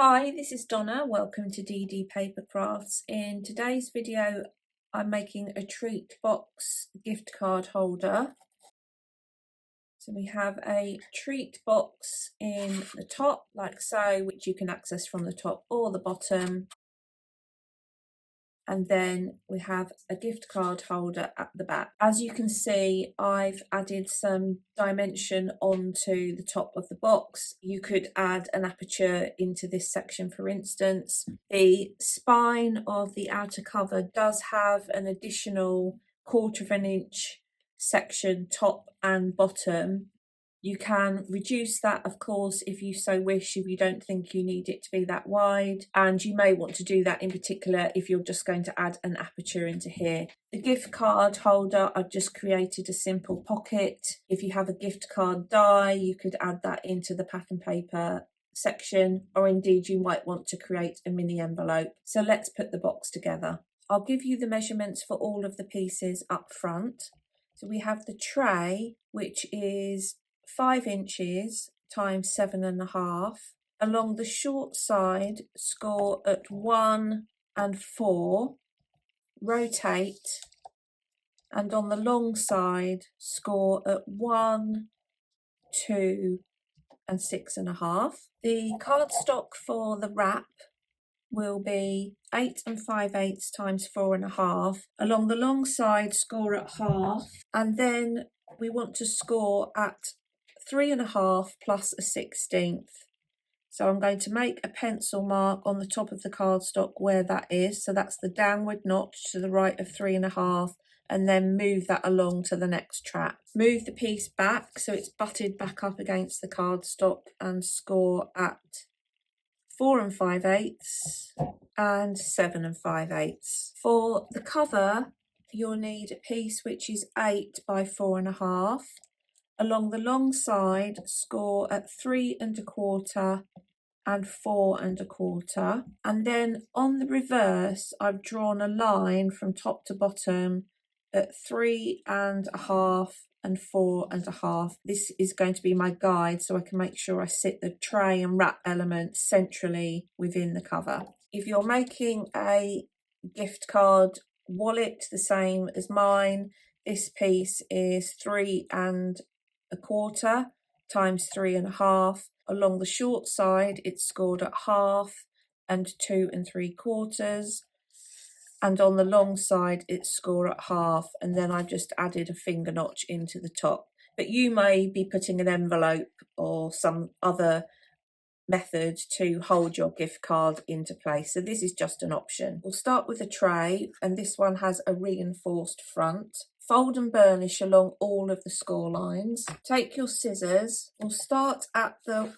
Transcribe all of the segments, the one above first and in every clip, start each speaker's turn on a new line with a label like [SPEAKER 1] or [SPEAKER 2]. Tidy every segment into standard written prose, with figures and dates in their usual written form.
[SPEAKER 1] Hi, this is Donna. Welcome to DD Paper Crafts. In today's video, I'm making a treat box gift card holder. So we have a treat box in the top, like so, which you can access from the top or the bottom. And then we have a gift card holder at the back. As you can see, I've added some dimension onto the top of the box. You could add an aperture into this section, for instance. The spine of the outer cover does have an additional 1/4 of an inch section, top and bottom. You can reduce that, of course, if you so wish, if you don't think you need it to be that wide. And you may want to do that in particular if you're just going to add an aperture into here. The gift card holder, I've just created a simple pocket. If you have a gift card die, you could add that into the pattern paper section, or indeed you might want to create a mini envelope. So let's put the box together. I'll give you the measurements for all of the pieces up front. So we have the tray, which is 5 inches times 7.5. Along the short side, score at 1 and 4, rotate, and on the long side, score at 1, 2, and 6.5. The cardstock for the wrap will be 8 5/8 times 4.5. Along the long side, score at half, and then we want to score at 3.5 plus a 1/16. So I'm going to make a pencil mark on the top of the cardstock where that is. So that's the downward notch to the right of 3.5, and then move that along to the next track. Move the piece back so it's butted back up against the cardstock and score at 4 5/8 and 7 5/8. For the cover, you'll need a piece which is 8 by 4.5. Along the long side, score at 3 1/4 and 4 1/4. And then on the reverse, I've drawn a line from top to bottom at 3 1/2 and 4 1/2. This is going to be my guide so I can make sure I sit the tray and wrap element centrally within the cover. If you're making a gift card wallet the same as mine, this piece is 3 1/4 times 3 1/2. Along the short side, it's scored at half and 2 3/4. And on the long side, it's scored at half. And then I've just added a finger notch into the top. But you may be putting an envelope or some other method to hold your gift card into place. So this is just an option. We'll start with a tray, and this one has a reinforced front. Fold and burnish along all of the score lines. Take your scissors. We'll start at the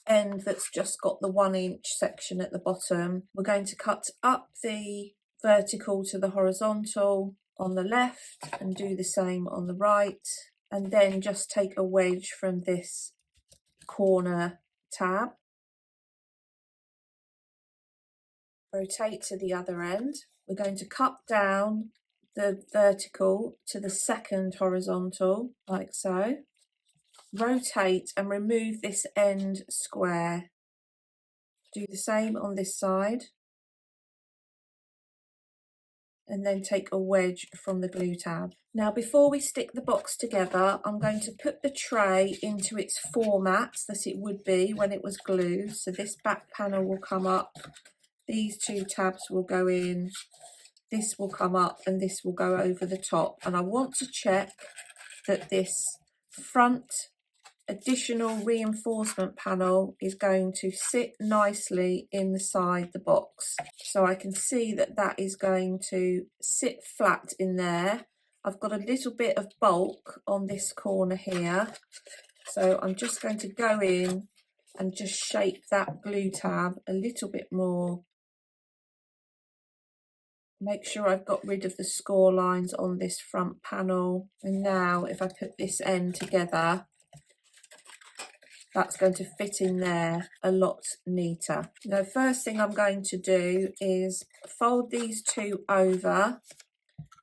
[SPEAKER 1] end that's just got the 1 inch section at the bottom. We're going to cut up the vertical to the horizontal on the left and do the same on the right. And then just take a wedge from this corner tab. Rotate to the other end. We're going to cut down the vertical to the second horizontal, like so. Rotate and remove this end square. Do the same on this side. And then take a wedge from the glue tab. Now, before we stick the box together, I'm going to put the tray into its format that it would be when it was glued. So this back panel will come up. These 2 tabs will go in, this will come up, and this will go over the top. And I want to check that this front additional reinforcement panel is going to sit nicely inside the box. So I can see that that is going to sit flat in there. I've got a little bit of bulk on this corner here. So I'm just going to go in and just shape that glue tab a little bit more. Make sure I've got rid of the score lines on this front panel. And now if I put this end together, that's going to fit in there a lot neater. Now, first thing I'm going to do is fold these 2 over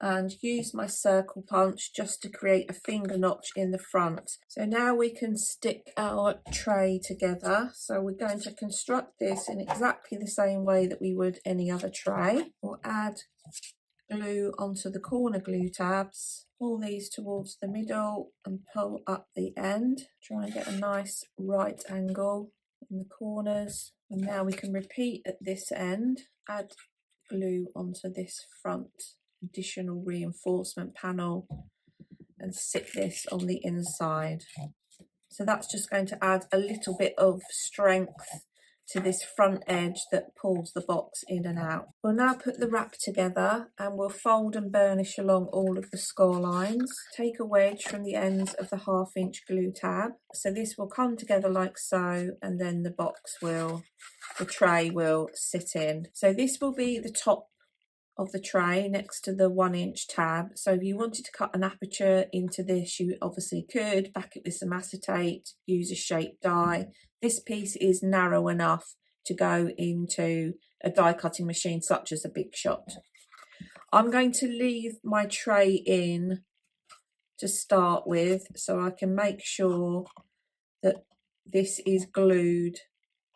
[SPEAKER 1] and use my circle punch just to create a finger notch in the front. So now we can stick our tray together. So we're going to construct this in exactly the same way that we would any other tray. We'll add glue onto the corner glue tabs, pull these towards the middle and pull up the end. Try and get a nice right angle in the corners. And now we can repeat at this end, add glue onto this front additional reinforcement panel and sit this on the inside. So that's just going to add a little bit of strength to this front edge that pulls the box in and out. We'll now put the wrap together and we'll fold and burnish along all of the score lines. Take a wedge from the ends of the 1/2 inch glue tab. So this will come together like so, and then the tray will sit in. So this will be the top of the tray next to the 1 inch tab. So if you wanted to cut an aperture into this, you obviously could back it with some acetate, use a shaped die. This piece is narrow enough to go into a die cutting machine such as a Big Shot. I'm going to leave my tray in to start with so I can make sure that this is glued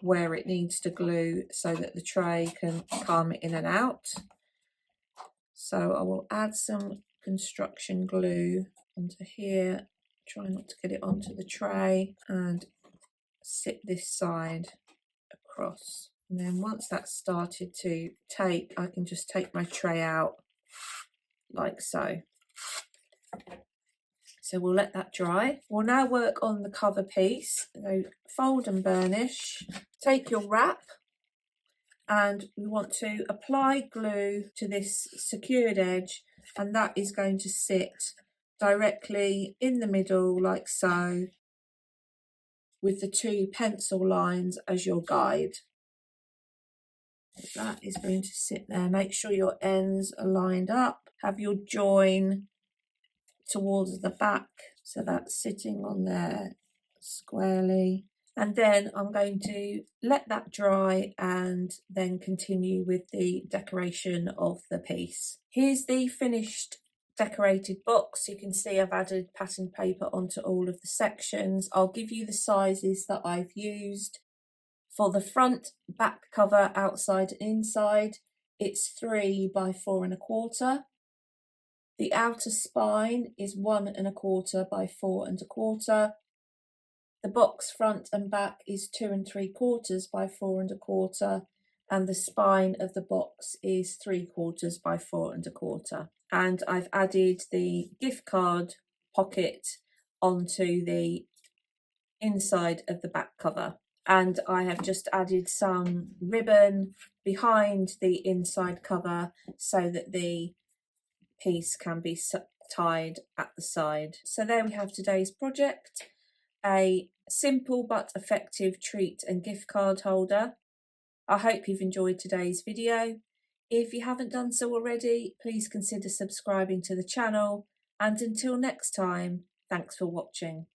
[SPEAKER 1] where it needs to glue so that the tray can come in and out. So I will add some construction glue onto here, try not to get it onto the tray, and sit this side across. And then once that's started to take, I can just take my tray out like so. So we'll let that dry. We'll now work on the cover piece. So fold and burnish. Take your wrap, and we want to apply glue to this secured edge, and that is going to sit directly in the middle like so, with the 2 pencil lines as your guide. That is going to sit there. Make sure your ends are lined up. Have your join towards the back, so that's sitting on there squarely. And then I'm going to let that dry and then continue with the decoration of the piece. Here's the finished decorated box. You can see I've added pattern paper onto all of the sections. I'll give you the sizes that I've used. For the front, back cover, outside and inside, it's 3 by 4 1/4. The outer spine is 1 1/4 by 4 1/4. The box front and back is 2 3/4 by 4 1/4, and the spine of the box is 3/4 by 4 1/4. And I've added the gift card pocket onto the inside of the back cover. And I have just added some ribbon behind the inside cover so that the piece can be tied at the side. So there we have today's project. A simple but effective treat and gift card holder. I hope you've enjoyed today's video. If you haven't done so already, please consider subscribing to the channel, and until next time, thanks for watching.